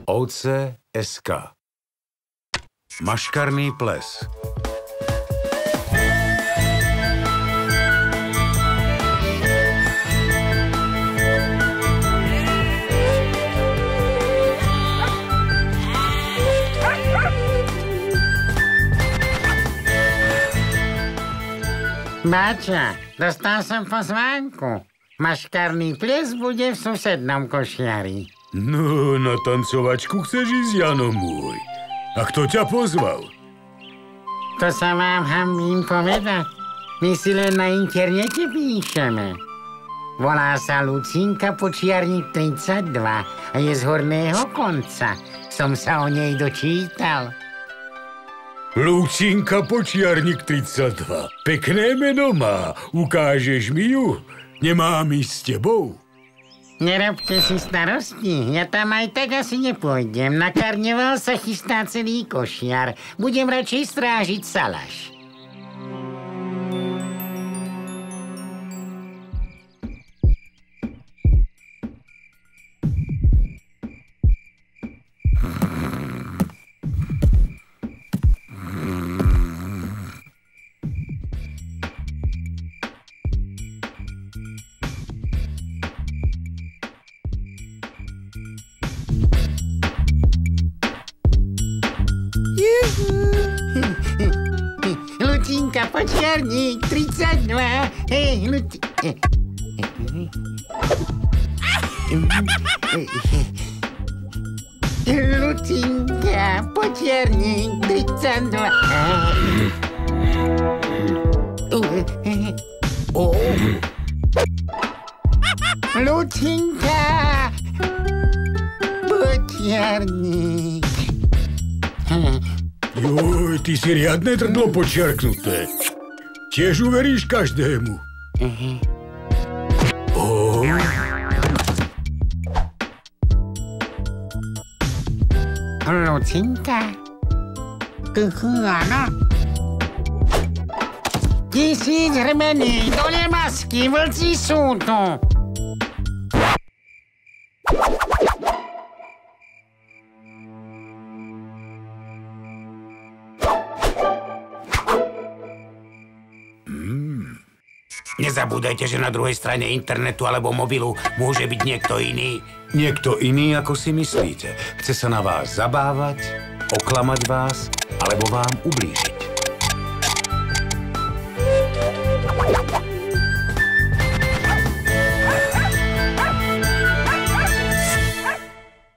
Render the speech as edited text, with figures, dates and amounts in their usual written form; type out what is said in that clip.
OC.sk. Maškarný ples. Báča, dostal som pozvánku. Maškarný ples bude v susednom košiari. No, na tancovačku chceš ísť, Jano môj. A kto ťa pozval? To sa vám hambím povedať. My si len na internete píšeme. Volá sa Lucinka Počiarník 32 a je z Horného Konca. Som sa o nej dočítal. Lucinka Počiarník 32. Pekné meno má. Ukážeš mi ju? Nemám ísť s tebou? Nerobte si starosti. Ja tam aj tak asi nepôjdem. Na karneval sa chystá celý košiar. Budem radšej strážiť salaš. Lucinka Počiarník 32. Hej, Lucinka Počiarník 32. Lucinka Počiarník. Joj, ty si riadne trdlo počiarknuté. Tiež uveríš každému. Lucinka? Áno. 1000 hrmení, dole masky, vlci sú tu. Nezabúdajte, že na druhej strane internetu alebo mobilu môže byť niekto iný. Niekto iný, ako si myslíte. Chce sa na vás zabávať, oklamať vás, alebo vám ublížiť.